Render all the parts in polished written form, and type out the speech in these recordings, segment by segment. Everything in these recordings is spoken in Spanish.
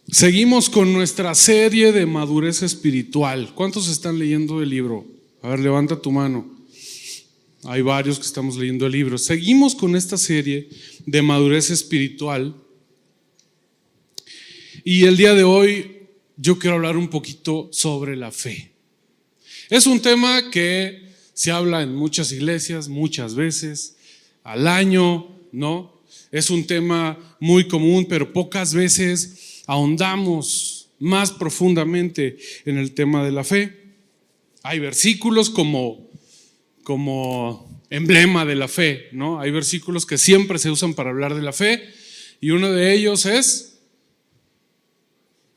Seguimos con nuestra serie de madurez espiritual. ¿Cuántos están leyendo el libro? A ver, levanta tu mano. Hay varios que estamos leyendo el libro. Seguimos con esta serie de madurez espiritual. Y el día de hoy yo quiero hablar un poquito sobre la fe. Es un tema que se habla en muchas iglesias, muchas veces, al año, ¿no? Es un tema muy común, pero pocas veces ahondamos más profundamente en el tema de la fe. Hay versículos como emblema de la fe, ¿no? Hay versículos que siempre se usan para hablar de la fe y uno de ellos es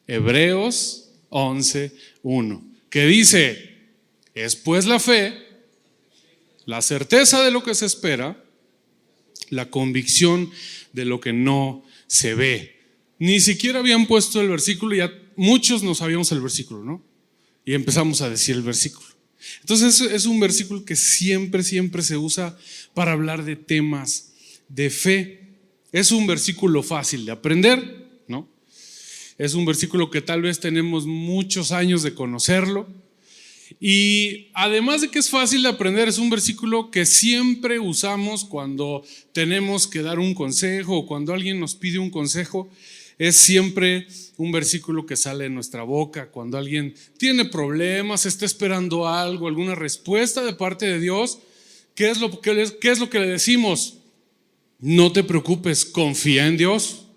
Hebreos 11:1, que dice: es pues la fe, la certeza de lo que se espera, la convicción de lo que no se ve. Ni siquiera habían puesto el versículo, ya muchos no sabíamos el versículo, ¿no? Y empezamos a decir el versículo. Entonces es un versículo que siempre se usa para hablar de temas de fe. Es un versículo fácil de aprender, ¿no? Es un versículo que tal vez tenemos muchos años de conocerlo. Y además de que es fácil de aprender, es un versículo que siempre usamos cuando tenemos que dar un consejo o cuando alguien nos pide un consejo. Es siempre un versículo que sale de nuestra boca cuando alguien tiene problemas, está esperando algo, alguna respuesta de parte de Dios. ¿Qué es lo que le decimos? No te preocupes, confía en Dios.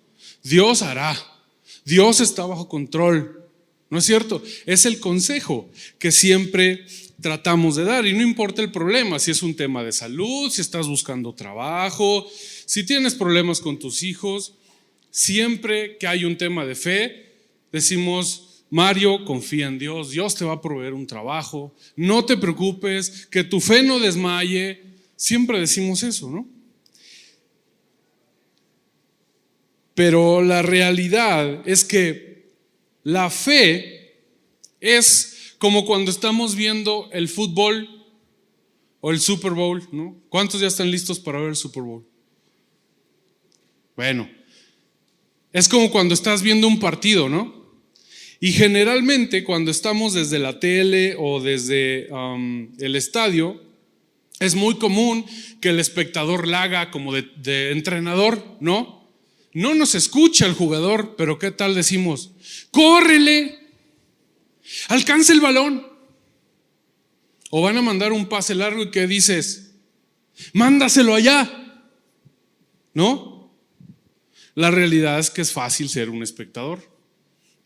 Dios hará. Dios está bajo control. ¿No es cierto? Es el consejo que siempre tratamos de dar, y no importa el problema, si es un tema de salud, si estás buscando trabajo, si tienes problemas con tus hijos. Siempre que hay un tema de fe, decimos: Mario, confía en Dios, Dios te va a proveer un trabajo, no te preocupes, que tu fe no desmaye. Siempre decimos eso, ¿no? Pero la realidad es que la fe es como cuando estamos viendo el fútbol o el Super Bowl, ¿no? ¿Cuántos ya están listos para ver el Super Bowl? Bueno, es como cuando estás viendo un partido, ¿no? Y generalmente cuando estamos desde la tele o desde el estadio, es muy común que el espectador la haga como de entrenador, ¿no? No nos escucha el jugador, pero ¿qué tal decimos? ¡Córrele! ¡Alcanza el balón! O van a mandar un pase largo y ¿qué dices? ¡Mándaselo allá! ¿No? La realidad es que es fácil ser un espectador,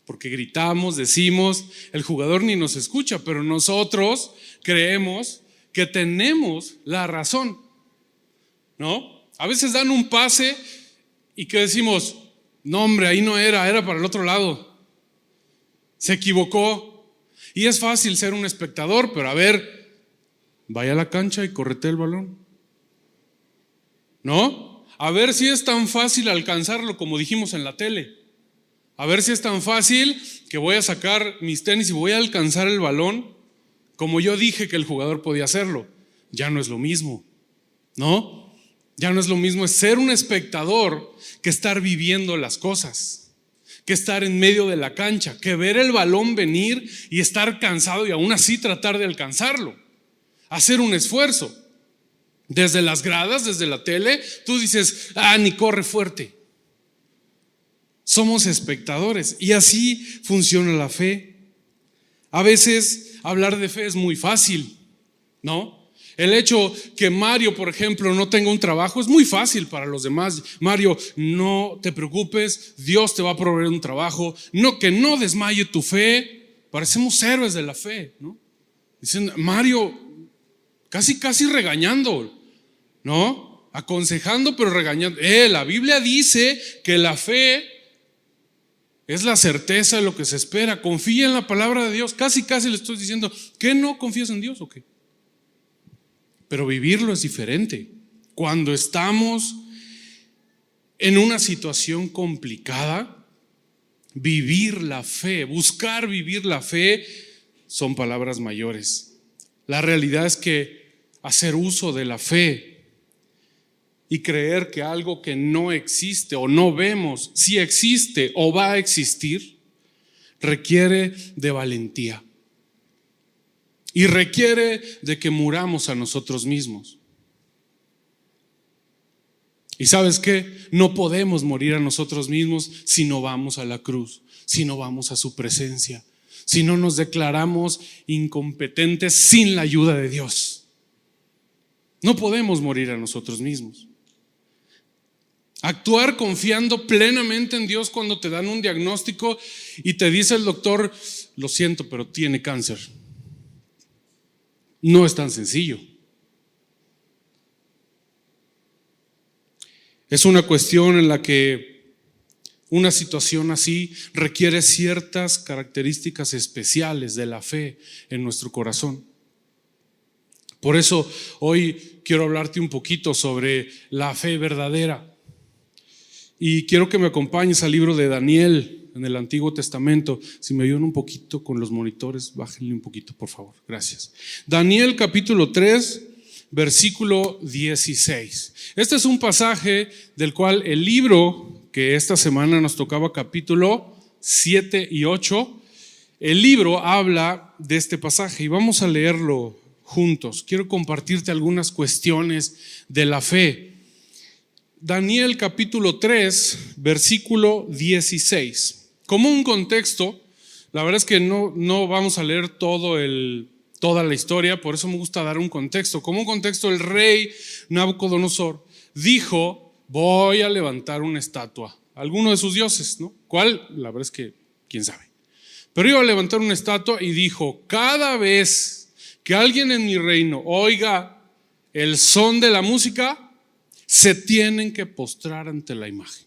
porque gritamos, decimos, el jugador ni nos escucha, pero nosotros creemos que tenemos la razón, ¿no? A veces dan un pase y que decimos: no, hombre, ahí no era para el otro lado, se equivocó. Y es fácil ser un espectador, pero a ver, vaya a la cancha y correte el balón, ¿no? A ver si es tan fácil alcanzarlo como dijimos en la tele. A ver si es tan fácil que voy a sacar mis tenis y voy a alcanzar el balón como yo dije que el jugador podía hacerlo. Ya no es lo mismo, ¿no? Ya no es lo mismo es ser un espectador que estar viviendo las cosas, que estar en medio de la cancha, que ver el balón venir y estar cansado y aún así tratar de alcanzarlo, hacer un esfuerzo. Desde las gradas, desde la tele, tú dices: ni corre fuerte. Somos espectadores y así funciona la fe. A veces hablar de fe es muy fácil, ¿no? El hecho que Mario, por ejemplo, no tenga un trabajo es muy fácil para los demás. Mario, no te preocupes, Dios te va a proveer un trabajo. No, que no desmaye tu fe. Parecemos héroes de la fe, ¿no? Dicen: Mario, casi regañando, ¿no? Aconsejando pero regañando. La Biblia dice que la fe es la certeza de lo que se espera. Confía en la palabra de Dios. Casi le estoy diciendo: ¿qué, no confías en Dios o qué? Pero vivirlo es diferente. Cuando estamos en una situación complicada, vivir la fe, buscar vivir la fe, son palabras mayores. La realidad es que hacer uso de la fe y creer que algo que no existe o no vemos, si existe o va a existir, requiere de valentía y requiere de que muramos a nosotros mismos. ¿Y sabes qué? No podemos morir a nosotros mismos si no vamos a la cruz, si no vamos a su presencia, si no nos declaramos incompetentes sin la ayuda de Dios. No podemos morir a nosotros mismos. Actuar confiando plenamente en Dios cuando te dan un diagnóstico y te dice el doctor, lo siento, pero tiene cáncer. No es tan sencillo. Es una cuestión en la que una situación así requiere ciertas características especiales de la fe en nuestro corazón. Por eso hoy quiero hablarte un poquito sobre la fe verdadera. Y quiero que me acompañes al libro de Daniel en el Antiguo Testamento. Si me ayudan un poquito con los monitores, bájenle un poquito, por favor. Gracias. Daniel capítulo 3, versículo 16. Este es un pasaje del cual el libro que esta semana nos tocaba, capítulo 7 y 8, el libro habla de este pasaje y vamos a leerlo juntos. Quiero compartirte algunas cuestiones de la fe. Daniel capítulo 3, versículo 16. Como un contexto, la verdad es que no vamos a leer toda la historia, por eso me gusta dar un contexto. Como un contexto, el rey Nabucodonosor dijo, voy a levantar una estatua, alguno de sus dioses, ¿no? ¿Cuál? La verdad es que quién sabe. Pero iba a levantar una estatua y dijo, cada vez que alguien en mi reino oiga el son de la música, se tienen que postrar ante la imagen.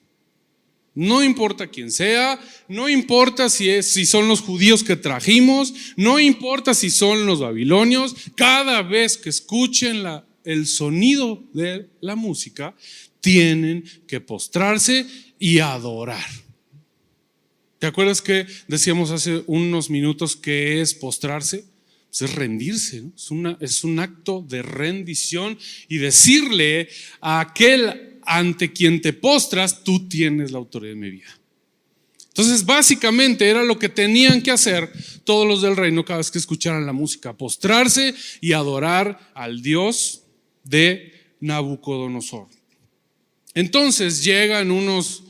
No importa quién sea, no importa si son los judíos que trajimos, no importa si son los babilonios, cada vez que escuchen el sonido de la música, tienen que postrarse y adorar. ¿Te acuerdas que decíamos hace unos minutos que es postrarse? Pues es rendirse, ¿no? Es un acto de rendición y decirle a aquel ante quien te postras, tú tienes la autoridad de mi vida. Entonces básicamente era lo que tenían que hacer todos los del reino cada vez que escucharan la música, postrarse y adorar al Dios de Nabucodonosor. Entonces llegan unos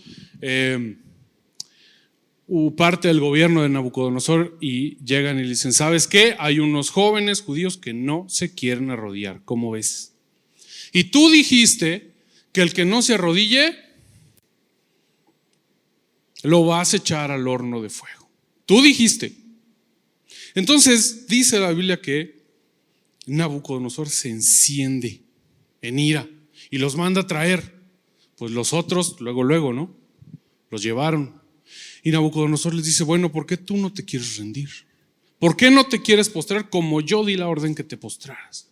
parte del gobierno de Nabucodonosor y llegan y le dicen, ¿sabes qué? Hay unos jóvenes judíos que no se quieren arrodillar, ¿cómo ves? Y tú dijiste que el que no se arrodille lo vas a echar al horno de fuego. Tú dijiste. Entonces dice la Biblia que Nabucodonosor se enciende en ira y los manda a traer. Pues los otros luego, ¿no? Los llevaron. Y Nabucodonosor les dice, bueno, ¿por qué tú no te quieres rendir? ¿Por qué no te quieres postrar como yo di la orden que te postraras?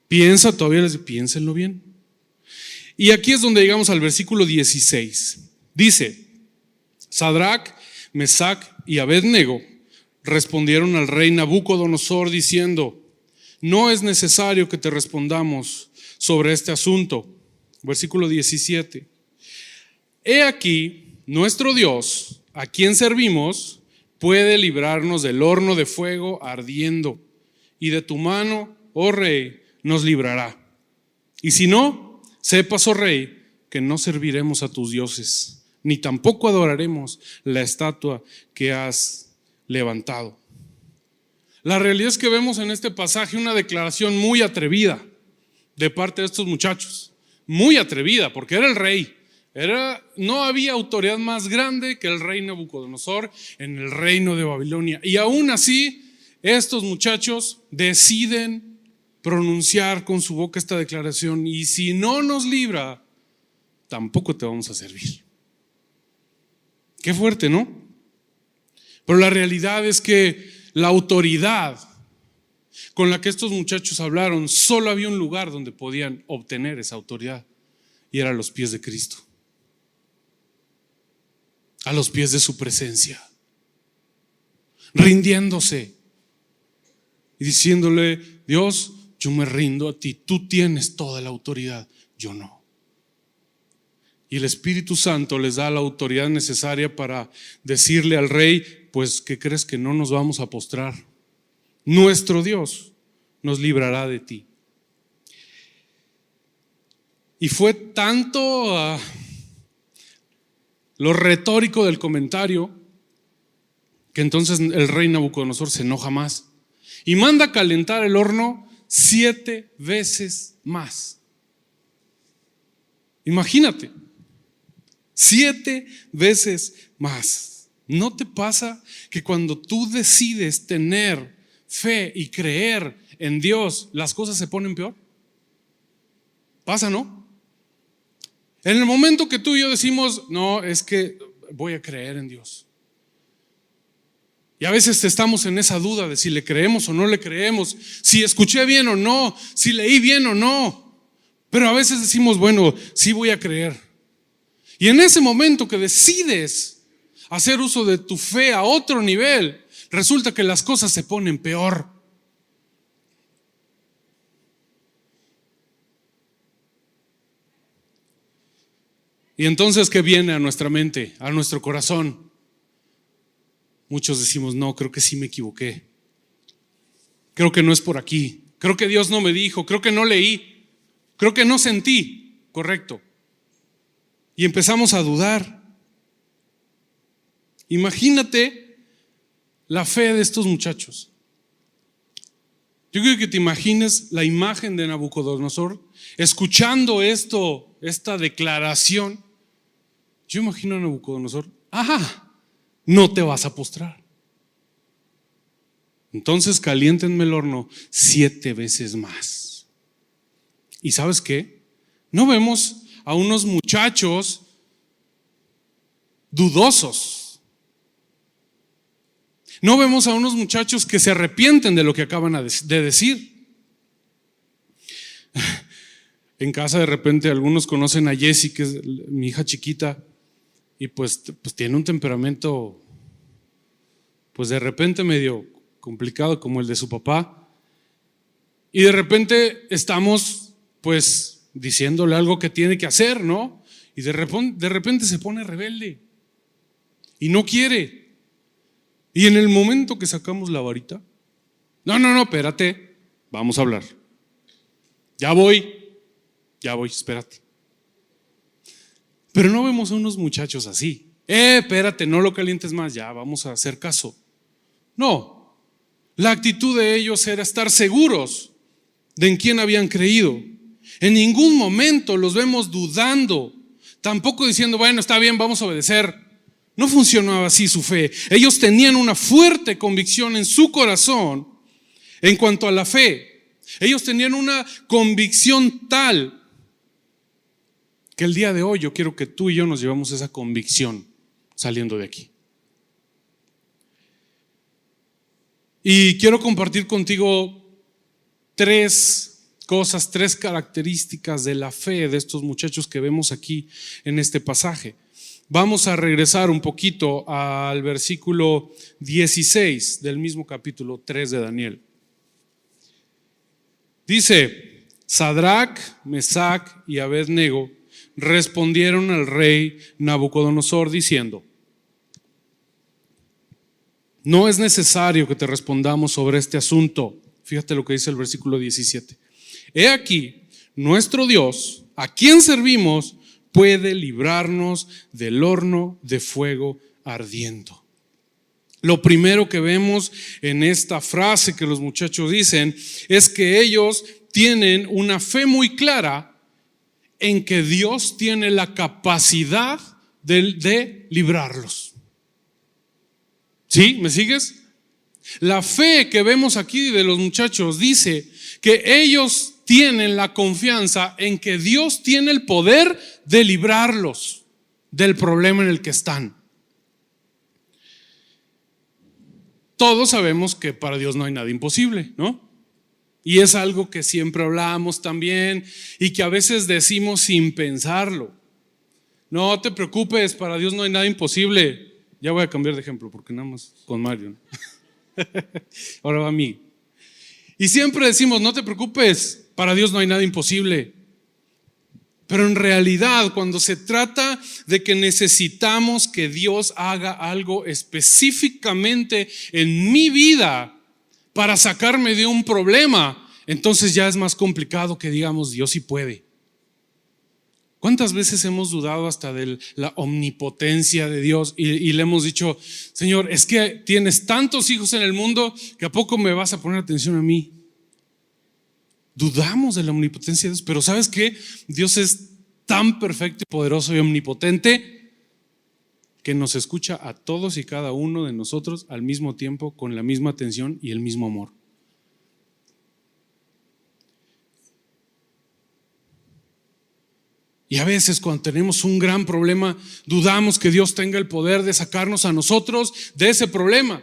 Piénsenlo bien. Y aquí es donde llegamos al versículo 16. Dice, Sadrac, Mesac y Abednego respondieron al rey Nabucodonosor diciendo, no es necesario que te respondamos sobre este asunto. Versículo 17. He aquí, nuestro Dios, a quien servimos, puede librarnos del horno de fuego ardiendo, y de tu mano, oh rey, nos librará. Y si no, sepas, oh rey, que no serviremos a tus dioses, ni tampoco adoraremos la estatua que has levantado. La realidad es que vemos en este pasaje una declaración muy atrevida de parte de estos muchachos, muy atrevida, porque era el rey. No había autoridad más grande que el rey Nabucodonosor en el reino de Babilonia. Y aún así, estos muchachos deciden pronunciar con su boca esta declaración: y si no nos libra, tampoco te vamos a servir. Qué fuerte, ¿no? Pero la realidad es que la autoridad con la que estos muchachos hablaron, solo había un lugar donde podían obtener esa autoridad, y era a los pies de Cristo, a los pies de su presencia, rindiéndose y diciéndole: Dios, yo me rindo a ti, tú tienes toda la autoridad, yo no. Y el Espíritu Santo les da la autoridad necesaria para decirle al rey: pues ¿qué crees? Que no nos vamos a postrar. Nuestro Dios nos librará de ti. Y fue tanto lo retórico del comentario que entonces el rey Nabucodonosor se enoja más y manda a calentar el horno 7 veces más. Imagínate, 7 veces más. ¿No te pasa que cuando tú decides tener fe y creer en Dios, las cosas se ponen peor? ¿Pasa, no? En el momento que tú y yo decimos, no, es que voy a creer en Dios. Y a veces estamos en esa duda de si le creemos o no le creemos, si escuché bien o no, si leí bien o no. Pero a veces decimos, bueno, sí voy a creer. Y en ese momento que decides hacer uso de tu fe a otro nivel, resulta que las cosas se ponen peor. Y entonces, ¿qué viene a nuestra mente, a nuestro corazón? Muchos decimos, no, creo que sí me equivoqué. Creo que no es por aquí. Creo que Dios no me dijo, creo que no leí, creo que no sentí correcto. Y empezamos a dudar. Imagínate la fe de estos muchachos. Yo quiero que te imagines la imagen de Nabucodonosor escuchando esta declaración. Yo imagino a Nabucodonosor, no te vas a postrar. Entonces caliéntenme el horno 7 veces más. ¿Y sabes qué? No vemos a unos muchachos dudosos. No vemos a unos muchachos que se arrepienten de lo que acaban de decir. En casa de repente algunos conocen a Jessie, que es mi hija chiquita, y pues tiene un temperamento pues de repente medio complicado como el de su papá. Y de repente estamos pues diciéndole algo que tiene que hacer, ¿no? Y de repente se pone rebelde y no quiere. Y en el momento que sacamos la varita, no, espérate, vamos a hablar. Ya voy, espérate. Pero no vemos a unos muchachos así. Espérate, no lo calientes más, ya vamos a hacer caso. No, la actitud de ellos era estar seguros de en quién habían creído. En ningún momento los vemos dudando, tampoco diciendo, bueno, está bien, vamos a obedecer. No funcionaba así su fe. Ellos tenían una fuerte convicción en su corazón en cuanto a la fe. Ellos tenían una convicción tal que el día de hoy yo quiero que tú y yo nos llevemos esa convicción saliendo de aquí. Y quiero compartir contigo 3 cosas, 3 características de la fe de estos muchachos que vemos aquí en este pasaje. Vamos a regresar un poquito al versículo 16 del mismo capítulo 3 de Daniel. Dice, Sadrac, Mesac y Abednego respondieron al rey Nabucodonosor diciendo, no es necesario que te respondamos sobre este asunto. Fíjate lo que dice el versículo 17. He aquí, nuestro Dios, a quien servimos, puede librarnos del horno de fuego ardiendo. Lo primero que vemos en esta frase que los muchachos dicen es que ellos tienen una fe muy clara en que Dios tiene la capacidad de librarlos. ¿Sí? ¿Me sigues? La fe que vemos aquí de los muchachos dice que ellos tienen la confianza en que Dios tiene el poder de librarlos del problema en el que están. Todos sabemos que para Dios no hay nada imposible, ¿no? Y es algo que siempre hablamos también y que a veces decimos sin pensarlo. No te preocupes, para Dios no hay nada imposible. Ya voy a cambiar de ejemplo porque nada más con Mario, ¿no? Ahora va a mí. Y siempre decimos, no te preocupes, para Dios no hay nada imposible. Pero en realidad, cuando se trata de que necesitamos que Dios haga algo específicamente en mi vida para sacarme de un problema, entonces ya es más complicado que digamos Dios sí puede. ¿Cuántas veces hemos dudado hasta de la omnipotencia de Dios y le hemos dicho, Señor, es que tienes tantos hijos en el mundo que a poco me vas a poner atención a mí? Dudamos de la omnipotencia de Dios, pero ¿sabes qué? Dios es tan perfecto y poderoso y omnipotente que nos escucha a todos y cada uno de nosotros al mismo tiempo, con la misma atención y el mismo amor. Y a veces cuando tenemos un gran problema, dudamos que Dios tenga el poder de sacarnos a nosotros de ese problema.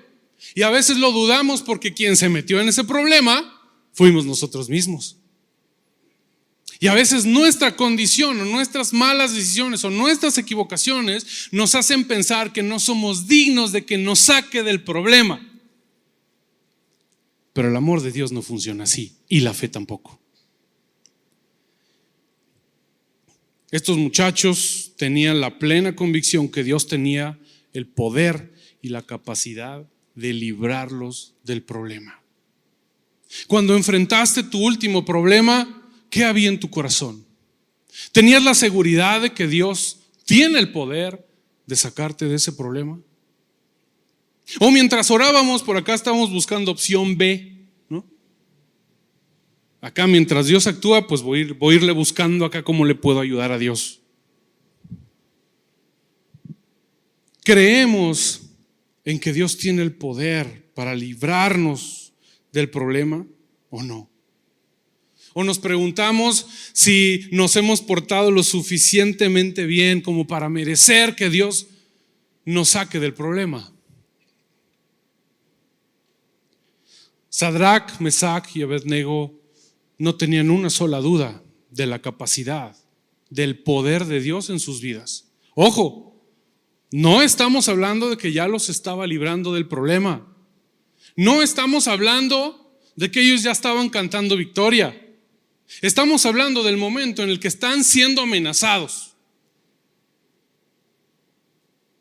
Y a veces lo dudamos porque quien se metió en ese problema fuimos nosotros mismos. Y a veces nuestra condición o nuestras malas decisiones o nuestras equivocaciones nos hacen pensar que no somos dignos de que nos saque del problema. Pero el amor de Dios no funciona así, y la fe tampoco. Estos muchachos tenían la plena convicción que Dios tenía el poder y la capacidad de librarlos del problema. Cuando enfrentaste tu último problema, ¿qué había en tu corazón? ¿Tenías la seguridad de que Dios tiene el poder de sacarte de ese problema? O mientras orábamos, por acá estábamos buscando opción B, ¿no? Acá mientras Dios actúa, pues voy a irle buscando acá cómo le puedo ayudar a Dios. ¿Creemos en que Dios tiene el poder para librarnos del problema o no? O nos preguntamos si nos hemos portado lo suficientemente bien como para merecer que Dios nos saque del problema. Sadrach, Mesach y Abednego no tenían una sola duda de la capacidad, del poder de Dios en sus vidas. Ojo, no estamos hablando de que ya los estaba librando del problema. No estamos hablando de que ellos ya estaban cantando victoria. Estamos hablando del momento en el que están siendo amenazados.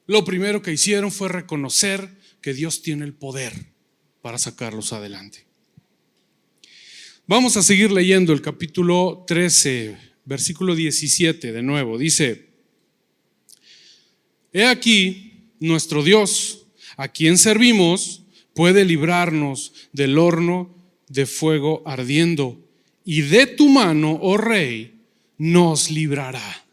Lo primero que hicieron fue reconocer que Dios tiene el poder para sacarlos adelante. Vamos a seguir leyendo el capítulo 13, versículo 17 de nuevo. Dice: He aquí, nuestro Dios, a quien servimos, puede librarnos del horno de fuego ardiendo, y de tu mano, oh rey, nos librará.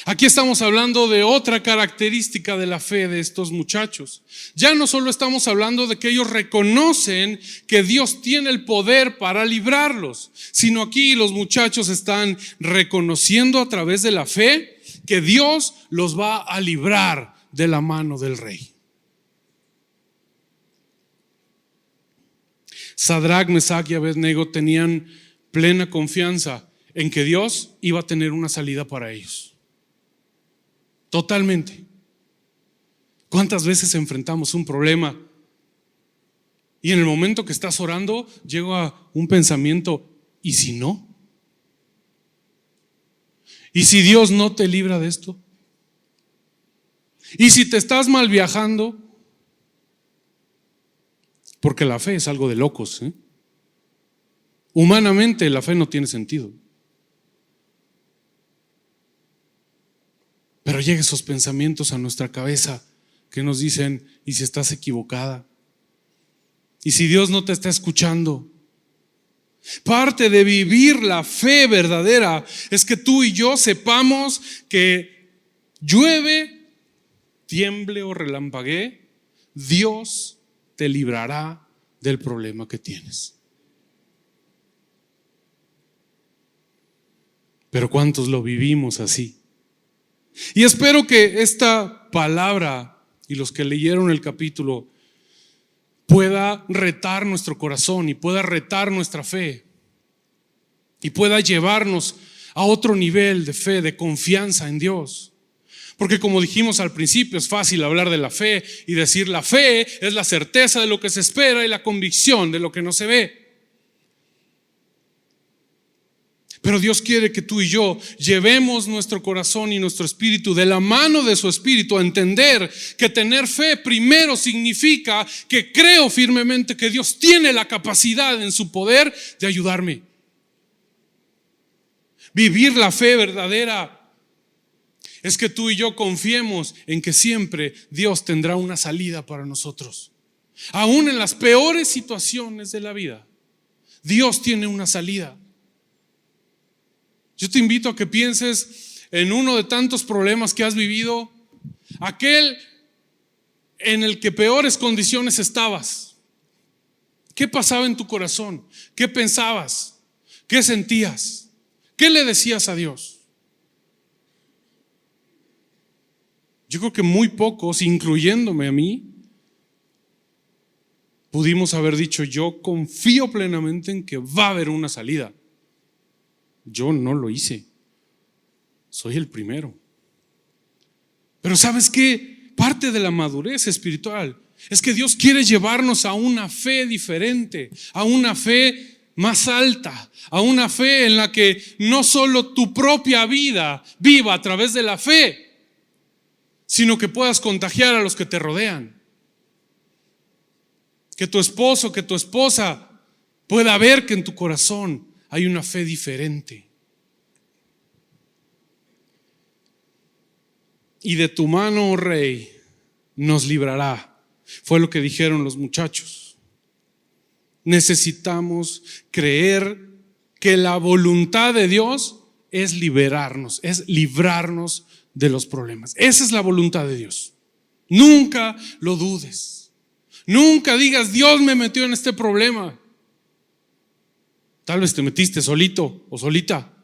Aquí estamos hablando de otra característica de la fe de estos muchachos. Ya no solo estamos hablando de que ellos reconocen que Dios tiene el poder para librarlos, sino aquí los muchachos están reconociendo a través de la fe que Dios los va a librar de la mano del rey. Sadrach, Mesach y Abednego tenían plena confianza en que Dios iba a tener una salida para ellos. Totalmente. ¿Cuántas veces enfrentamos un problema y en el momento que estás orando llega un pensamiento, ¿y si no? ¿Y si Dios no te libra de esto? ¿Y si te estás mal viajando? Porque la fe es algo de locos, ¿eh? Humanamente la fe no tiene sentido. Pero llegan esos pensamientos a nuestra cabeza que nos dicen, ¿y si estás equivocada? ¿Y si Dios no te está escuchando? Parte de vivir la fe verdadera es que tú y yo sepamos que llueve, tiemble o relampaguee, Dios te librará del problema que tienes. Pero ¿cuántos lo vivimos así? Y espero que esta palabra y los que leyeron el capítulo pueda retar nuestro corazón y pueda retar nuestra fe y pueda llevarnos a otro nivel de fe, de confianza en Dios. Porque como dijimos al principio, es fácil hablar de la fe y decir la fe es la certeza de lo que se espera y la convicción de lo que no se ve. Pero Dios quiere que tú y yo llevemos nuestro corazón y nuestro espíritu de la mano de su espíritu a entender que tener fe primero significa que creo firmemente que Dios tiene la capacidad en su poder de ayudarme. Vivir la fe verdadera es que tú y yo confiemos en que siempre Dios tendrá una salida para nosotros. Aún en las peores situaciones de la vida, Dios tiene una salida. Yo te invito a que pienses en uno de tantos problemas que has vivido, aquel en el que peores condiciones estabas. ¿Qué pasaba en tu corazón? ¿Qué pensabas? ¿Qué sentías? ¿Qué le decías a Dios? Yo creo que muy pocos, incluyéndome a mí, pudimos haber dicho: yo confío plenamente en que va a haber una salida. Yo no lo hice. Soy el primero. Pero ¿sabes qué? Parte de la madurez espiritual es que Dios quiere llevarnos a una fe diferente, a una fe más alta, a una fe en la que no solo tu propia vida viva a través de la fe, sino que puedas contagiar a los que te rodean. Que tu esposo, que tu esposa pueda ver que en tu corazón hay una fe diferente. Y de tu mano, oh Rey, nos librará. Fue lo que dijeron los muchachos. Necesitamos creer que la voluntad de Dios es liberarnos, es librarnos de los problemas. Esa es la voluntad de Dios. Nunca lo dudes. Nunca digas: Dios me metió en este problema. Tal vez te metiste solito o solita,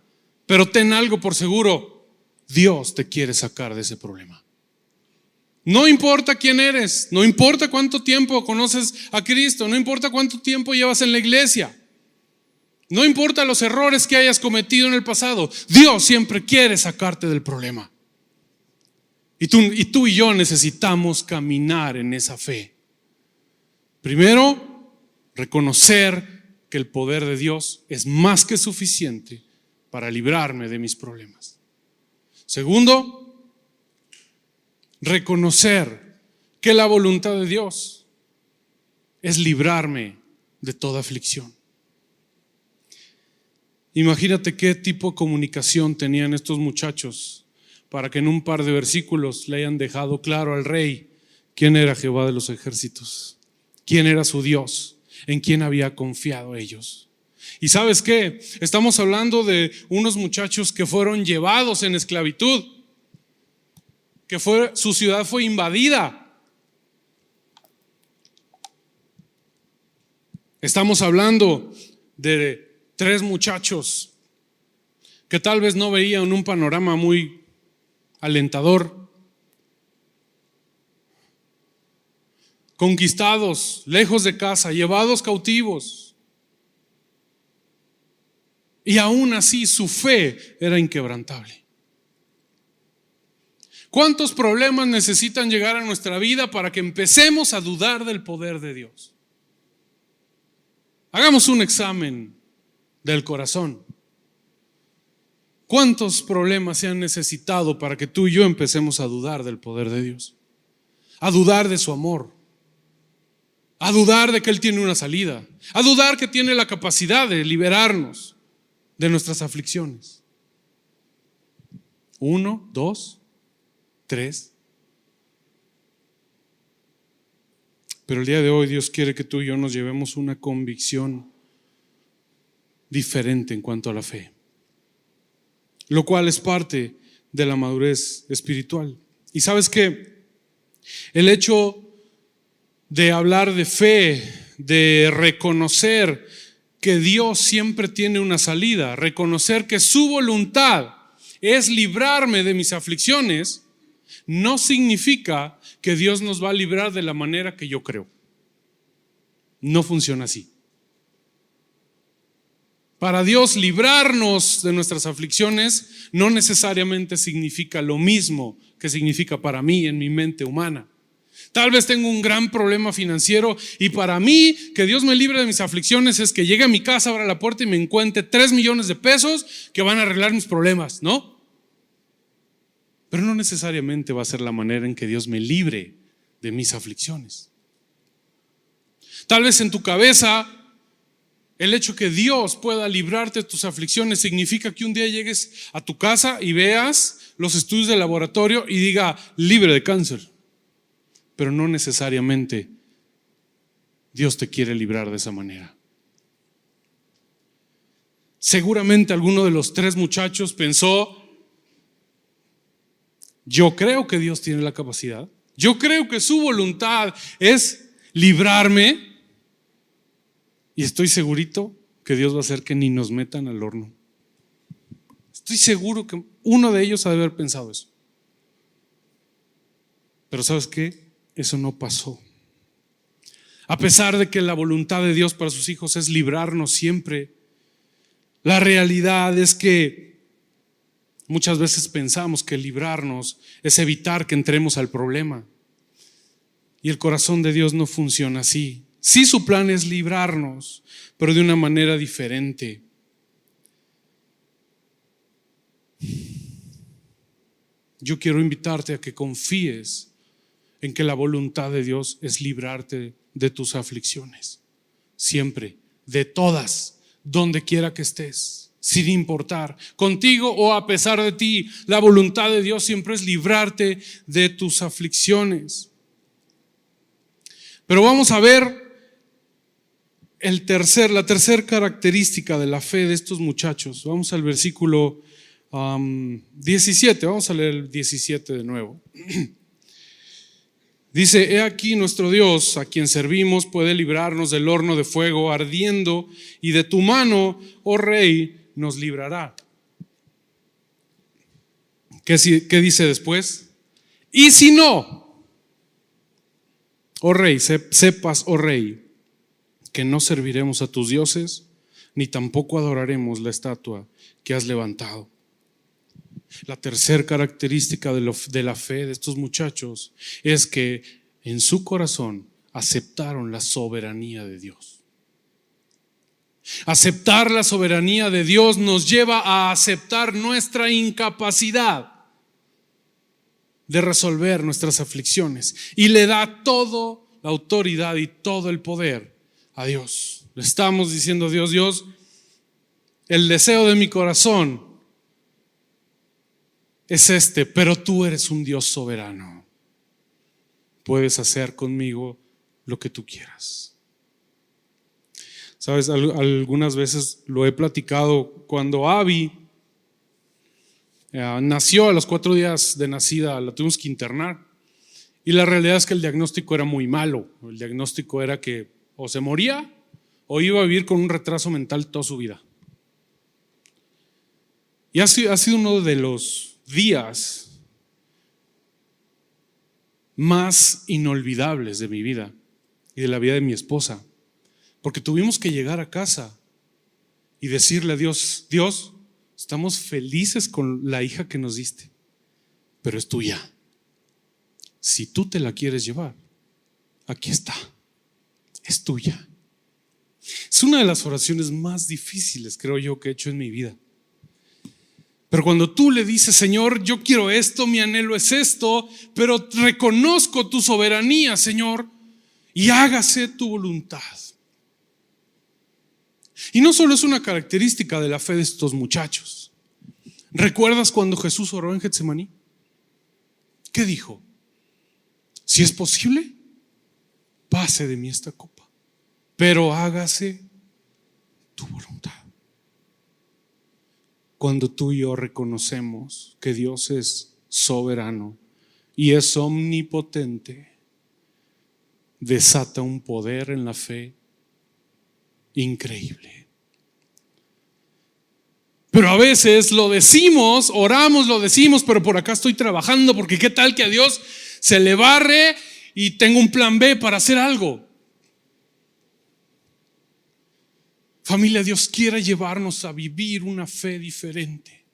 pero ten algo por seguro: Dios te quiere sacar de ese problema. No importa quién eres, no importa cuánto tiempo conoces a Cristo, no importa cuánto tiempo llevas en la iglesia, no importa los errores que hayas cometido en el pasado, Dios siempre quiere sacarte del problema. Y tú y yo necesitamos caminar en esa fe. Primero, reconocer que el poder de Dios es más que suficiente para librarme de mis problemas. Segundo, reconocer que la voluntad de Dios es librarme de toda aflicción. Imagínate qué tipo de comunicación tenían estos muchachos para que en un par de versículos le hayan dejado claro al rey quién era Jehová de los ejércitos, quién era su Dios, en quién había confiado ellos. ¿Y sabes qué? Estamos hablando de unos muchachos que fueron llevados en esclavitud, que su ciudad fue invadida. Estamos hablando de 3 muchachos que tal vez no veían un panorama muy alentador. Conquistados, lejos de casa, llevados cautivos. Y aún así su fe era inquebrantable. ¿Cuántos problemas necesitan llegar a nuestra vida para que empecemos a dudar del poder de Dios? Hagamos un examen del corazón. ¿Cuántos problemas se han necesitado para que tú y yo empecemos a dudar del poder de Dios? A dudar de su amor. A dudar de que Él tiene una salida. A dudar que tiene la capacidad de liberarnos de nuestras aflicciones. 1, 2, 3. Pero el día de hoy Dios quiere que tú y yo nos llevemos una convicción diferente en cuanto a la fe, lo cual es parte de la madurez espiritual. Y sabes que el hecho de hablar de fe, de reconocer que Dios siempre tiene una salida, reconocer que su voluntad es librarme de mis aflicciones, no significa que Dios nos va a librar de la manera que yo creo. No funciona así. Para Dios, librarnos de nuestras aflicciones no necesariamente significa lo mismo que significa para mí en mi mente humana. Tal vez tengo un gran problema financiero y para mí que Dios me libre de mis aflicciones es que llegue a mi casa, abra la puerta y me encuentre 3 millones de pesos que van a arreglar mis problemas, ¿no? Pero no necesariamente va a ser la manera en que Dios me libre de mis aflicciones. Tal vez en tu cabeza el hecho que Dios pueda librarte de tus aflicciones significa que un día llegues a tu casa y veas los estudios de laboratorio y diga libre de cáncer. Pero no necesariamente Dios te quiere librar de esa manera. Seguramente alguno de los 3 muchachos pensó: yo creo que Dios tiene la capacidad, yo creo que su voluntad es librarme y estoy segurito que Dios va a hacer que ni nos metan al horno. Estoy seguro que uno de ellos ha de haber pensado eso. Pero ¿sabes qué? Eso no pasó. A pesar de que la voluntad de Dios para sus hijos es librarnos siempre, la realidad es que muchas veces pensamos que librarnos es evitar que entremos al problema. Y el corazón de Dios no funciona así. Sí, su plan es librarnos, pero de una manera diferente. Yo quiero invitarte a que confíes en que la voluntad de Dios es librarte de tus aflicciones. Siempre, de todas, donde quiera que estés, sin importar, contigo o a pesar de ti, la voluntad de Dios siempre es librarte de tus aflicciones. Pero vamos a ver la tercera característica de la fe de estos muchachos. Vamos al versículo 17, vamos a leer el 17 de nuevo. Dice: he aquí nuestro Dios, a quien servimos, puede librarnos del horno de fuego ardiendo, y de tu mano, oh Rey, nos librará. ¿Qué dice después? Y si no, oh Rey, sepas, oh Rey, que no serviremos a tus dioses, ni tampoco adoraremos la estatua que has levantado. La tercera característica de la fe de estos muchachos es que en su corazón aceptaron la soberanía de Dios. Aceptar la soberanía de Dios nos lleva a aceptar nuestra incapacidad de resolver nuestras aflicciones y le da toda la autoridad y todo el poder a Dios. Le estamos diciendo a Dios, el deseo de mi corazón es este, pero tú eres un Dios soberano. Puedes hacer conmigo lo que tú quieras. Sabes, algunas veces lo he platicado. Cuando Abby nació, a los 4 días de nacida, la tuvimos que internar. Y la realidad es que el diagnóstico era muy malo. El diagnóstico era que o se moría o iba a vivir con un retraso mental toda su vida. Y ha sido uno de los días más inolvidables de mi vida y de la vida de mi esposa, porque tuvimos que llegar a casa y decirle a Dios: Dios, estamos felices con la hija que nos diste, pero es tuya. Si tú te la quieres llevar, aquí está, es tuya. Es una de las oraciones más difíciles, creo yo, que he hecho en mi vida. Pero cuando tú le dices: Señor, yo quiero esto, mi anhelo es esto, pero reconozco tu soberanía, Señor, y hágase tu voluntad. Y no solo es una característica de la fe de estos muchachos. ¿Recuerdas cuando Jesús oró en Getsemaní? ¿Qué dijo? Si es posible, pase de mí esta copa, pero hágase tu voluntad. Cuando tú y yo reconocemos que Dios es soberano y es omnipotente, desata un poder en la fe increíble. Pero a veces lo decimos, oramos, lo decimos, pero por acá estoy trabajando, porque qué tal que a Dios se le barre y tengo un plan B para hacer algo. Familia, Dios quiere llevarnos a vivir una fe diferente,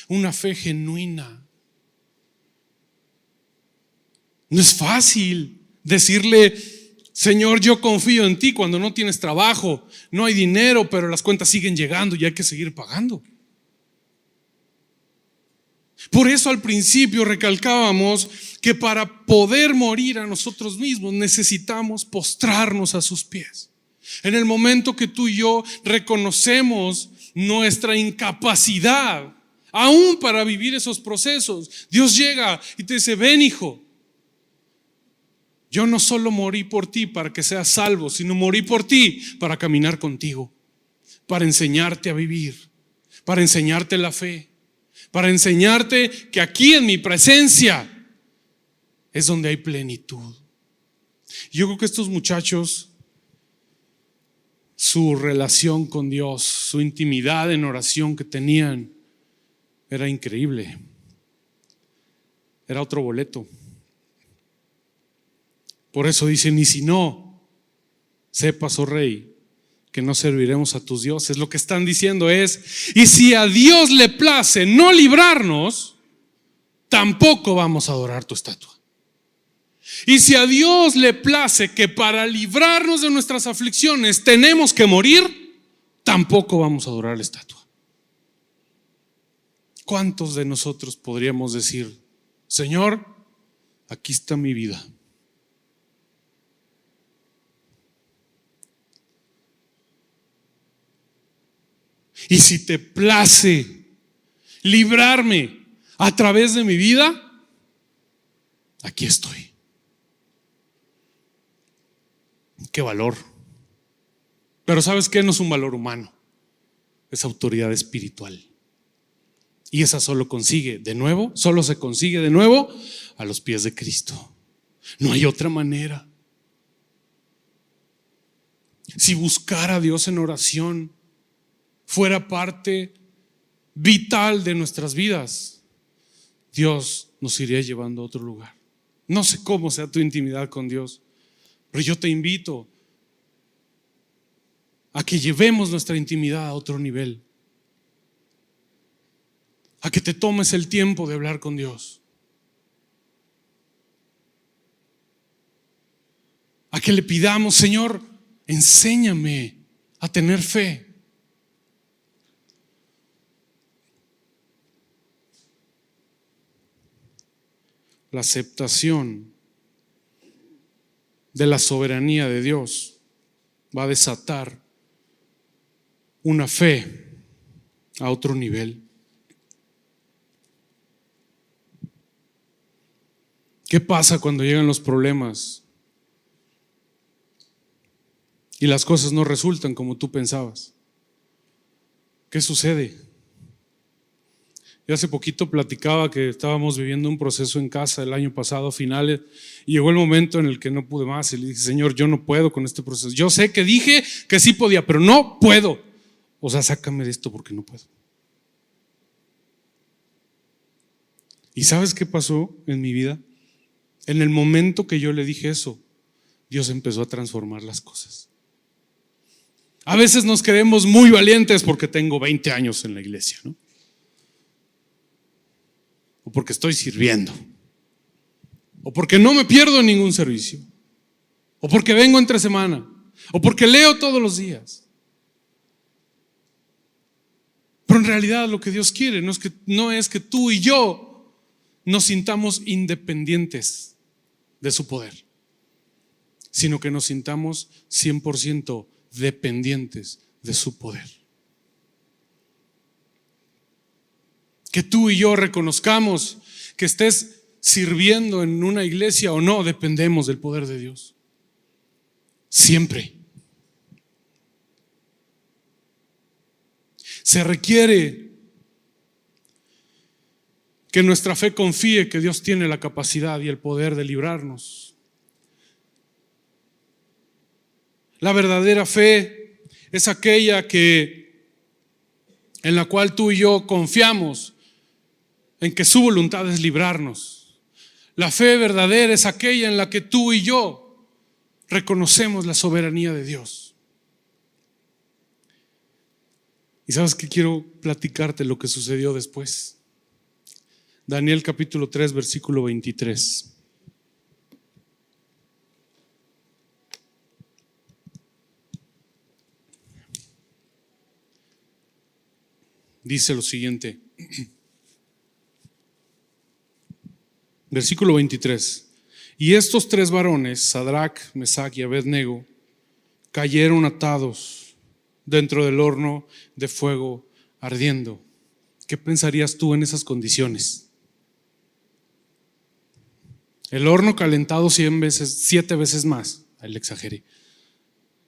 una fe genuina. No es fácil. Decirle: Señor, yo confío en ti cuando no tienes trabajo, no hay dinero, pero las cuentas siguen llegando y hay que seguir pagando. Por eso al principio recalcábamos que para poder morir a nosotros mismos necesitamos postrarnos a sus pies. En el momento que tú y yo reconocemos nuestra incapacidad aún para vivir esos procesos, Dios llega y te dice: ven, hijo, yo no solo morí por ti para que seas salvo, sino morí por ti para caminar contigo, para enseñarte a vivir, para enseñarte la fe, para enseñarte que aquí en mi presencia es donde hay plenitud. Yo creo que estos muchachos, su relación con Dios, su intimidad en oración que tenían, era increíble. Era otro boleto. Por eso dicen: y si no, sepas, oh rey, que no serviremos a tus dioses. Lo que están diciendo es: y si a Dios le place no librarnos, tampoco vamos a adorar tu estatua. Y si a Dios le place que para librarnos de nuestras aflicciones tenemos que morir, tampoco vamos a adorar la estatua. ¿Cuántos de nosotros podríamos decir: Señor, aquí está mi vida? Y si te place librarme a través de mi vida, aquí estoy. Qué valor. Pero ¿sabes qué? No es un valor humano, es autoridad espiritual. Y esa solo se consigue de nuevo a los pies de Cristo. No hay otra manera. Si buscar a Dios en oración fuera parte vital de nuestras vidas, Dios nos iría llevando a otro lugar. No sé cómo sea tu intimidad con Dios, pero yo te invito a que llevemos nuestra intimidad a otro nivel, a que te tomes el tiempo de hablar con Dios, a que le pidamos: Señor, enséñame a tener fe. La aceptación de la soberanía de Dios va a desatar una fe a otro nivel. ¿Qué pasa cuando llegan los problemas y las cosas no resultan como tú pensabas? ¿Qué sucede? Yo hace poquito platicaba que estábamos viviendo un proceso en casa el año pasado, finales, y llegó el momento en el que no pude más y le dije: Señor, yo no puedo con este proceso. Yo sé que dije que sí podía, pero no puedo. O sea, sácame de esto porque no puedo. ¿Y sabes qué pasó en mi vida? En el momento que yo le dije eso, Dios empezó a transformar las cosas. A veces nos creemos muy valientes porque tengo 20 años en la iglesia, ¿no? O porque estoy sirviendo, o porque no me pierdo en ningún servicio, o porque vengo entre semana, o porque leo todos los días. Pero en realidad lo que Dios quiere no es que tú y yo nos sintamos independientes de su poder, sino que nos sintamos 100% dependientes de su poder. Que tú y yo reconozcamos que estés sirviendo en una iglesia o no, dependemos del poder de Dios. Siempre. Se requiere que nuestra fe confíe que Dios tiene la capacidad y el poder de librarnos. La verdadera fe es aquella en la cual tú y yo confiamos en que su voluntad es librarnos. La fe verdadera es aquella en la que tú y yo reconocemos la soberanía de Dios. ¿Y sabes qué? Quiero platicarte lo que sucedió después. Daniel capítulo 3, versículo 23. dice lo siguiente. Versículo 23. Y estos 3 varones, Sadrac, Mesac y Abednego, cayeron atados dentro del horno de fuego ardiendo. ¿Qué pensarías tú en esas condiciones? El horno calentado 7 veces más. Ahí le exageré.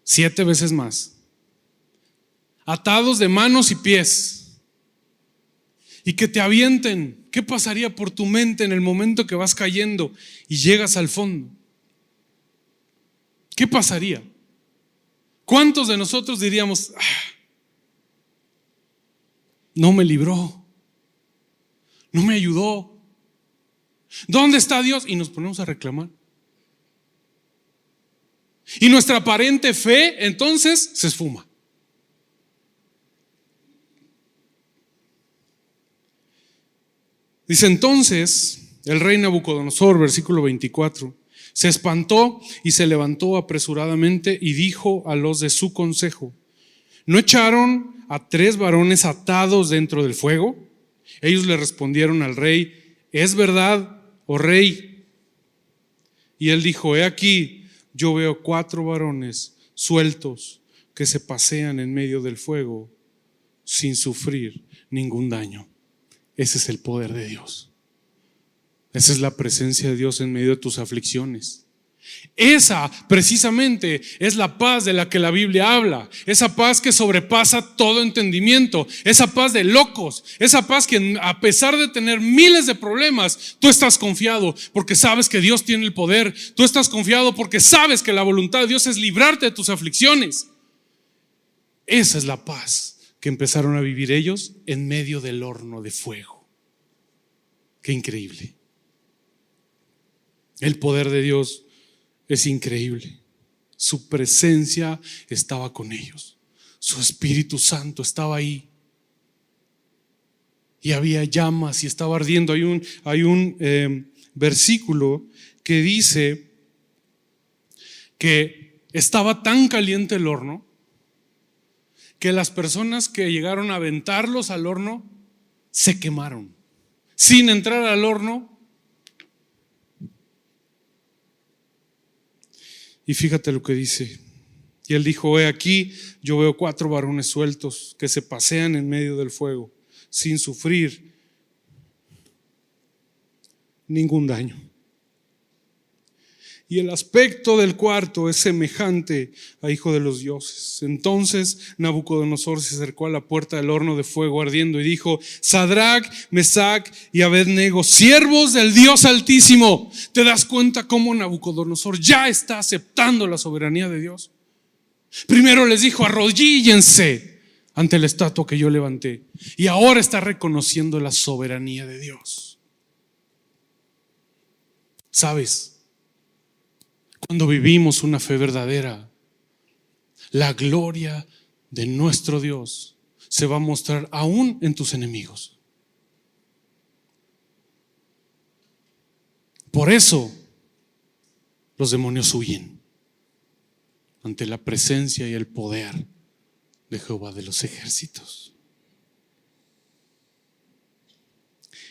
7 veces más. Atados de manos y pies. Y que te avienten. ¿Qué pasaría por tu mente en el momento que vas cayendo y llegas al fondo? ¿Qué pasaría? ¿Cuántos de nosotros diríamos, no me libró, no me ayudó, ¿dónde está Dios? Y nos ponemos a reclamar. Y nuestra aparente fe entonces se esfuma. Dice entonces el rey Nabucodonosor, versículo 24, se espantó y se levantó apresuradamente y dijo a los de su consejo: ¿no echaron a 3 varones atados dentro del fuego? Ellos le respondieron al rey: ¿es verdad, oh rey? Y él dijo: he aquí, yo veo 4 varones sueltos que se pasean en medio del fuego sin sufrir ningún daño. Ese es el poder de Dios. Esa es la presencia de Dios en medio de tus aflicciones. Esa precisamente es la paz de la que la Biblia habla. Esa paz que sobrepasa todo entendimiento. Esa paz de locos. Esa paz que a pesar de tener miles de problemas, tú estás confiado porque sabes que Dios tiene el poder. Tú estás confiado porque sabes que la voluntad de Dios es librarte de tus aflicciones. Esa es la paz que empezaron a vivir ellos en medio del horno de fuego. Qué increíble. El poder de Dios es increíble. Su presencia estaba con ellos. Su Espíritu Santo estaba ahí. Y había llamas y estaba ardiendo. Hay un versículo que dice que estaba tan caliente el horno que las personas que llegaron a aventarlos al horno se quemaron. Sin entrar al horno. Y fíjate lo que dice. Y él dijo: he aquí, yo veo 4 varones sueltos que se pasean en medio del fuego sin sufrir ningún daño. Y el aspecto del cuarto es semejante a hijo de los dioses. Entonces Nabucodonosor se acercó a la puerta del horno de fuego ardiendo y dijo: Sadrac, Mesac y Abednego, siervos del Dios Altísimo. ¿Te das cuenta cómo Nabucodonosor ya está aceptando la soberanía de Dios? Primero les dijo: arrodíllense ante la estatua que yo levanté. Y ahora está reconociendo la soberanía de Dios. ¿Sabes? Cuando vivimos una fe verdadera, la gloria de nuestro Dios se va a mostrar aún en tus enemigos. Por eso los demonios huyen ante la presencia y el poder de Jehová de los ejércitos.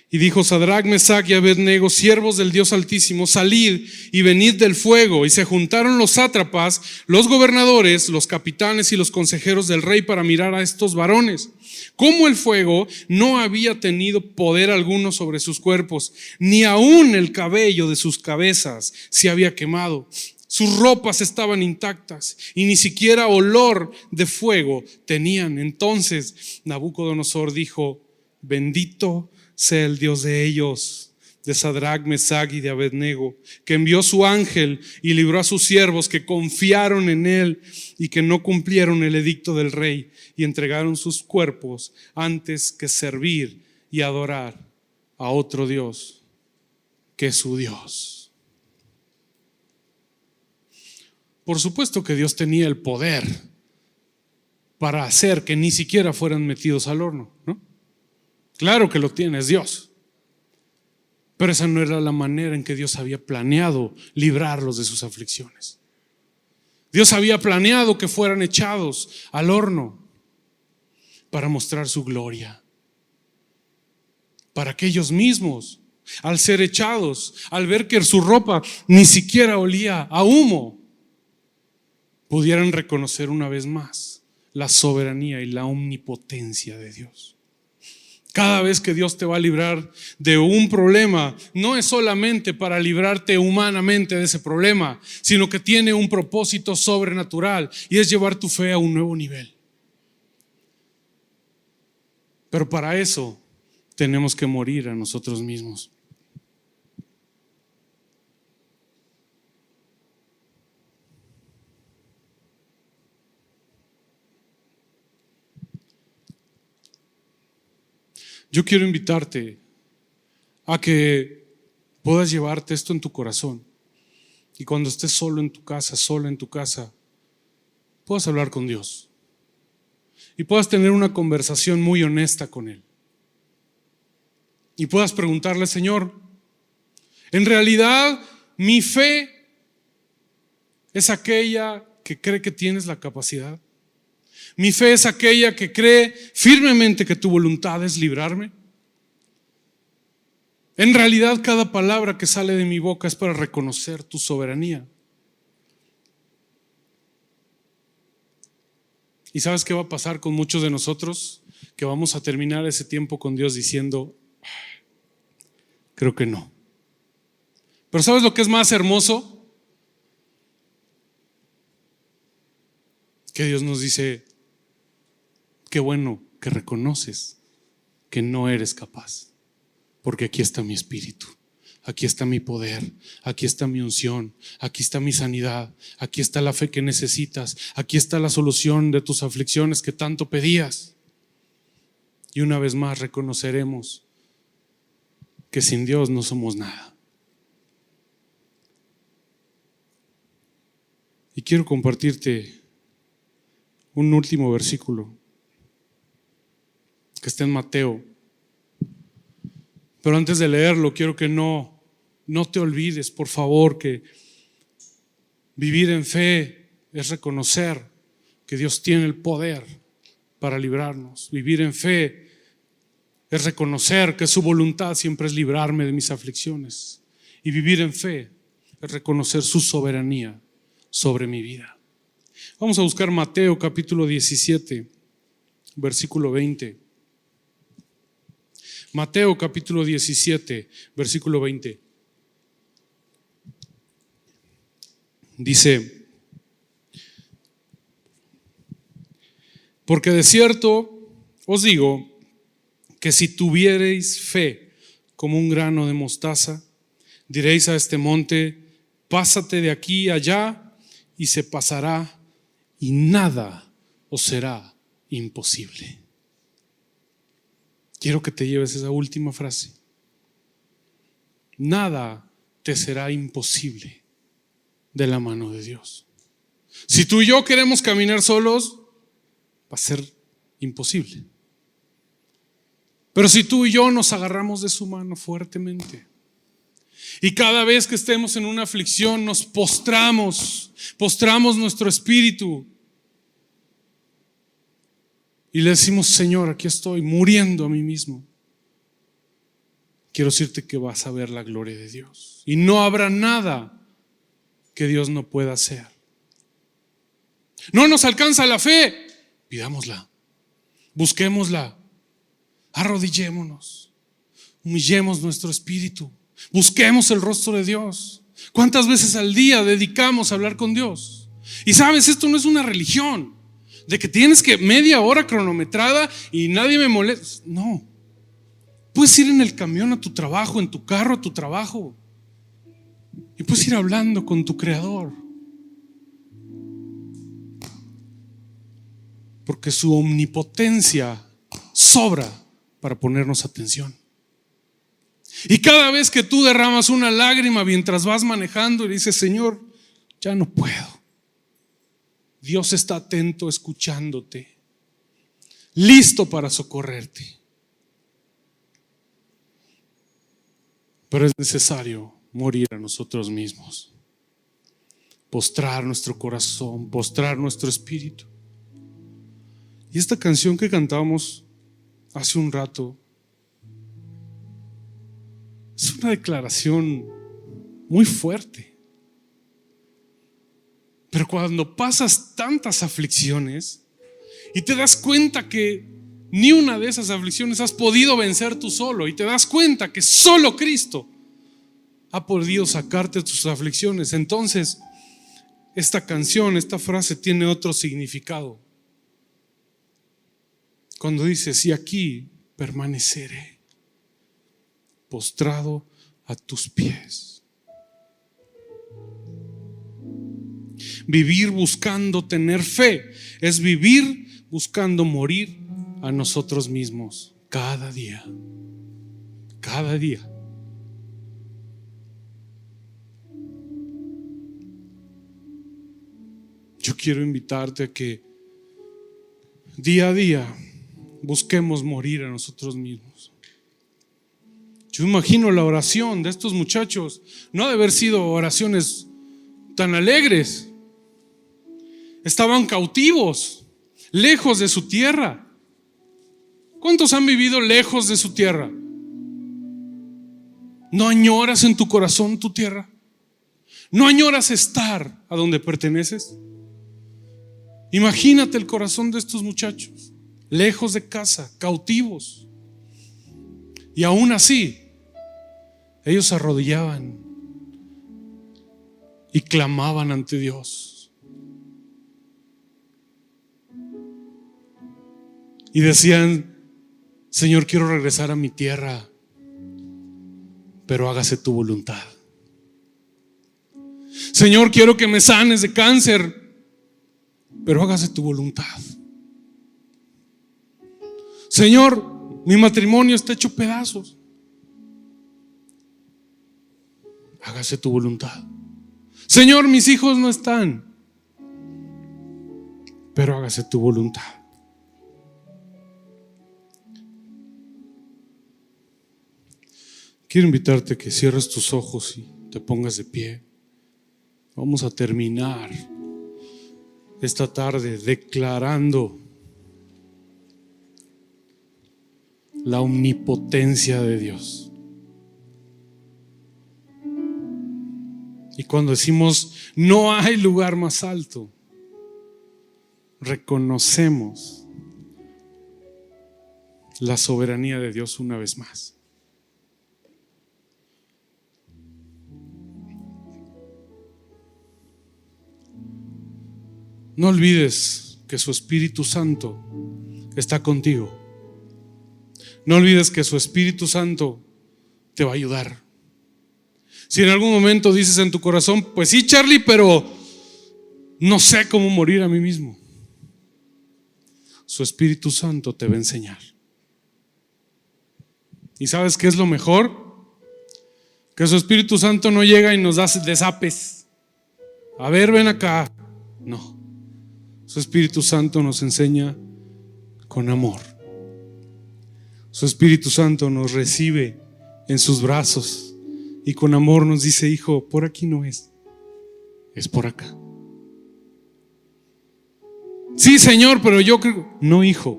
Y dijo Sadrac, Mesac y Abednego, siervos del Dios Altísimo, salid y venid del fuego. Y se juntaron los sátrapas, los gobernadores, los capitanes y los consejeros del rey para mirar a estos varones. Como el fuego no había tenido poder alguno sobre sus cuerpos, ni aún el cabello de sus cabezas se había quemado. Sus ropas estaban intactas y ni siquiera olor de fuego tenían. Entonces Nabucodonosor dijo: bendito sea el Dios de ellos, de Sadrac, Mesac y de Abednego, que envió su ángel y libró a sus siervos que confiaron en él y que no cumplieron el edicto del rey y entregaron sus cuerpos antes que servir y adorar a otro Dios que es su Dios. Por supuesto que Dios tenía el poder para hacer que ni siquiera fueran metidos al horno, ¿no? Claro que lo tiene, es Dios. Pero esa no era la manera en que Dios había planeado librarlos de sus aflicciones. Dios había planeado que fueran echados al horno para mostrar su gloria, para que ellos mismos, al ser echados, al ver que su ropa ni siquiera olía a humo, pudieran reconocer una vez más la soberanía y la omnipotencia de Dios. Cada vez que Dios te va a librar de un problema, no es solamente para librarte humanamente de ese problema, sino que tiene un propósito sobrenatural y es llevar tu fe a un nuevo nivel. Pero para eso tenemos que morir a nosotros mismos. Yo quiero invitarte a que puedas llevarte esto en tu corazón y cuando estés solo en tu casa, sola en tu casa, puedas hablar con Dios y puedas tener una conversación muy honesta con Él y puedas preguntarle: Señor, en realidad mi fe es aquella que cree que tienes la capacidad. Mi fe es aquella que cree firmemente que tu voluntad es librarme. En realidad, cada palabra que sale de mi boca es para reconocer tu soberanía. ¿Y sabes qué va a pasar con muchos de nosotros? Que vamos a terminar ese tiempo con Dios diciendo: creo que no. Pero ¿sabes lo que es más hermoso? Que Dios nos dice: qué bueno que reconoces que no eres capaz, porque aquí está mi espíritu, aquí está mi poder, aquí está mi unción, aquí está mi sanidad, aquí está la fe que necesitas, aquí está la solución de tus aflicciones que tanto pedías. Y una vez más reconoceremos que sin Dios no somos nada. Y quiero compartirte un último versículo que está en Mateo. Pero antes de leerlo, quiero que no te olvides, por favor, que vivir en fe es reconocer que Dios tiene el poder para librarnos. Vivir en fe es reconocer que su voluntad siempre es librarme de mis aflicciones. Y vivir en fe es reconocer su soberanía sobre mi vida. Vamos a buscar Mateo capítulo 17, versículo 20. Mateo capítulo 17, versículo 20. Dice: porque de cierto os digo que si tuviereis fe como un grano de mostaza, diréis a este monte: pásate de aquí allá, y se pasará, y nada os será imposible. Quiero que te lleves esa última frase. Nada te será imposible de la mano de Dios. Si tú y yo queremos caminar solos, va a ser imposible. Pero si tú y yo nos agarramos de su mano fuertemente, y cada vez que estemos en una aflicción nos postramos nuestro espíritu y le decimos: Señor, aquí estoy muriendo a mí mismo, quiero decirte que vas a ver la gloria de Dios y no habrá nada que Dios no pueda hacer. No nos alcanza la fe, pidámosla, busquémosla, arrodillémonos, humillemos nuestro espíritu, busquemos el rostro de Dios. ¿Cuántas veces al día dedicamos a hablar con Dios? Y sabes, esto no es una religión de que tienes que media hora cronometrada y nadie me molesta. No, puedes ir en el camión a tu trabajo, en tu carro a tu trabajo, y puedes ir hablando con tu Creador, porque su omnipotencia sobra para ponernos atención. Y cada vez que tú derramas una lágrima mientras vas manejando y dices: Señor, ya no puedo, Dios está atento, escuchándote, listo para socorrerte. Pero es necesario morir a nosotros mismos, postrar nuestro corazón, postrar nuestro espíritu. Y esta canción que cantamos hace un rato Es una declaración muy fuerte. Pero cuando pasas tantas aflicciones y te das cuenta que ni una de esas aflicciones has podido vencer tú solo, y te das cuenta que solo Cristo ha podido sacarte de tus aflicciones, entonces esta canción, esta frase tiene otro significado. Cuando dices: y aquí permaneceré, postrado a tus pies. Vivir buscando tener fe es vivir buscando morir a nosotros mismos cada día. Cada día. Yo quiero invitarte a que día a día busquemos morir a nosotros mismos. Yo imagino la oración de estos muchachos no ha de haber sido oraciones tan alegres. Estaban cautivos, lejos de su tierra. ¿Cuántos han vivido lejos de su tierra? ¿No añoras en tu corazón tu tierra? ¿No añoras estar a donde perteneces? Imagínate el corazón de estos muchachos, lejos de casa, cautivos. Y aún así, ellos se arrodillaban y clamaban ante Dios. Y decían: Señor, quiero regresar a mi tierra, pero hágase tu voluntad. Señor, quiero que me sanes de cáncer, pero hágase tu voluntad. Señor, mi matrimonio está hecho pedazos, hágase tu voluntad. Señor, mis hijos no están, pero hágase tu voluntad. Quiero invitarte a que cierres tus ojos y te pongas de pie. Vamos a terminar esta tarde declarando la omnipotencia de Dios. Y cuando decimos no hay lugar más alto, reconocemos la soberanía de Dios una vez más. No olvides que su Espíritu Santo está contigo. No olvides que su Espíritu Santo te va a ayudar. Si en algún momento dices en tu corazón: pues sí, Charlie, pero no sé cómo morir a mí mismo, su Espíritu Santo te va a enseñar. ¿Y sabes qué es lo mejor? Que su Espíritu Santo no llega y nos da desapes. A ver, ven acá. No. Su Espíritu Santo nos enseña con amor. Su Espíritu Santo nos recibe en sus brazos y con amor nos dice: hijo, por aquí no es por acá. Sí, Señor, pero yo creo. No, hijo,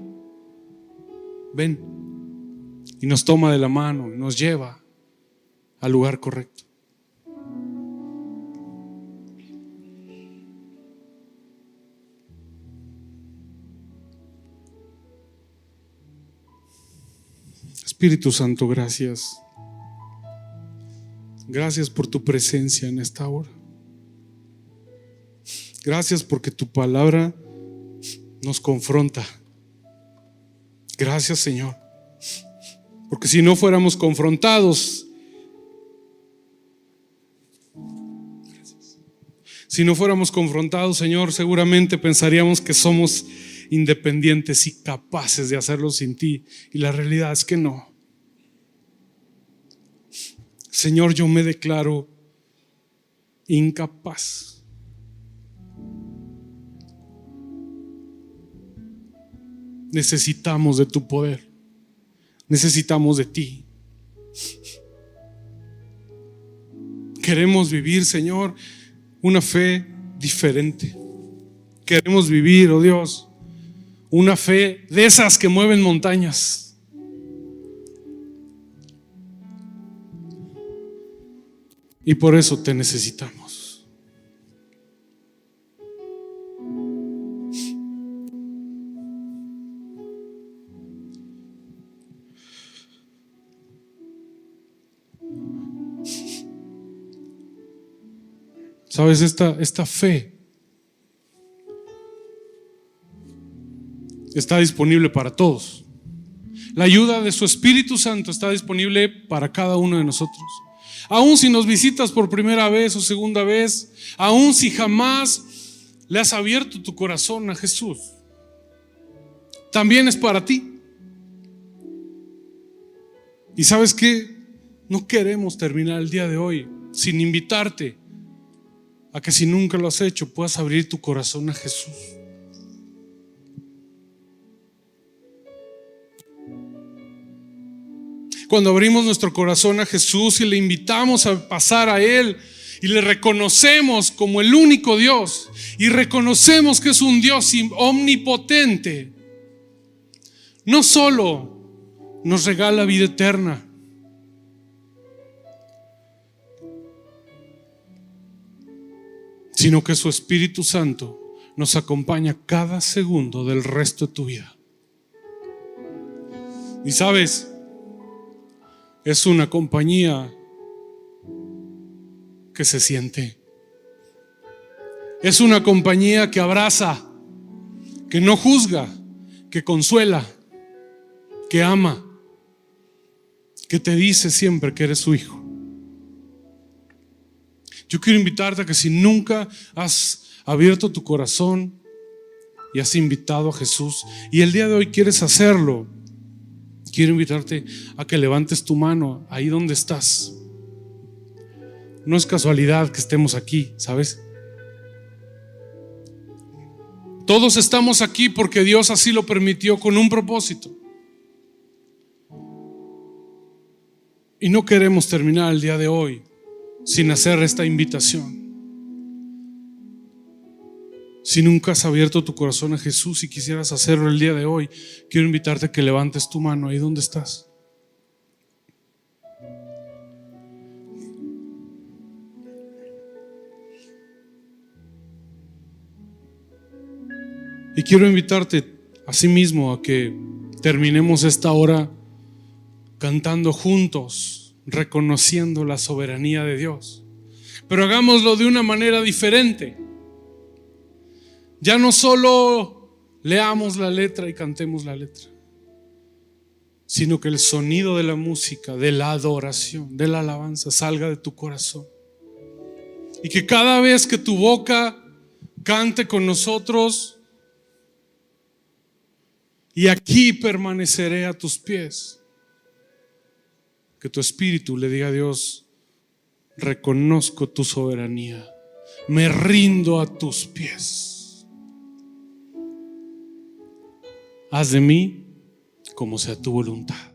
ven. Y nos toma de la mano y nos lleva al lugar correcto. Espíritu Santo, gracias. Gracias por tu presencia en esta hora. Gracias porque tu palabra nos confronta. Gracias, Señor. Porque si no fuéramos confrontados, Señor, seguramente pensaríamos que somos independientes y capaces de hacerlo sin ti. Y la realidad es que no. Señor, yo me declaro incapaz. Necesitamos de tu poder. Necesitamos de ti. Queremos vivir, Señor, una fe diferente. Queremos vivir, oh Dios, una fe de esas que mueven montañas. Y por eso te necesitamos. ¿Sabes? Esta fe está disponible para todos. La ayuda de su Espíritu Santo está disponible para cada uno de nosotros. Aún si nos visitas por primera vez o segunda vez, aún si jamás le has abierto tu corazón a Jesús, también es para ti. Y ¿sabes qué? No queremos terminar el día de hoy sin invitarte a que, si nunca lo has hecho, puedas abrir tu corazón a Jesús. Cuando abrimos nuestro corazón a Jesús y le invitamos a pasar a Él y le reconocemos como el único Dios y reconocemos que es un Dios omnipotente, no solo nos regala vida eterna, sino que su Espíritu Santo nos acompaña cada segundo del resto de tu vida. Y sabes, es una compañía que se siente. Es una compañía que abraza, que no juzga, que consuela, que ama, que te dice siempre que eres su hijo. Yo quiero invitarte a que, si nunca has abierto tu corazón y has invitado a Jesús y el día de hoy quieres hacerlo, quiero invitarte a que levantes tu mano ahí donde estás. No es casualidad que estemos aquí, ¿sabes? Todos estamos aquí porque Dios así lo permitió con un propósito. Y no queremos terminar el día de hoy sin hacer esta invitación. Si nunca has abierto tu corazón a Jesús y quisieras hacerlo el día de hoy, quiero invitarte a que levantes tu mano ahí donde estás. Y quiero invitarte asimismo a que terminemos esta hora cantando juntos, reconociendo la soberanía de Dios. Pero hagámoslo de una manera diferente. Ya no solo leamos la letra y cantemos la letra, sino que el sonido de la música, de la adoración, de la alabanza salga de tu corazón. Y que cada vez que tu boca cante con nosotros, y aquí permaneceré a tus pies, que tu espíritu le diga a Dios: reconozco tu soberanía, me rindo a tus pies. Haz de mí como sea tu voluntad.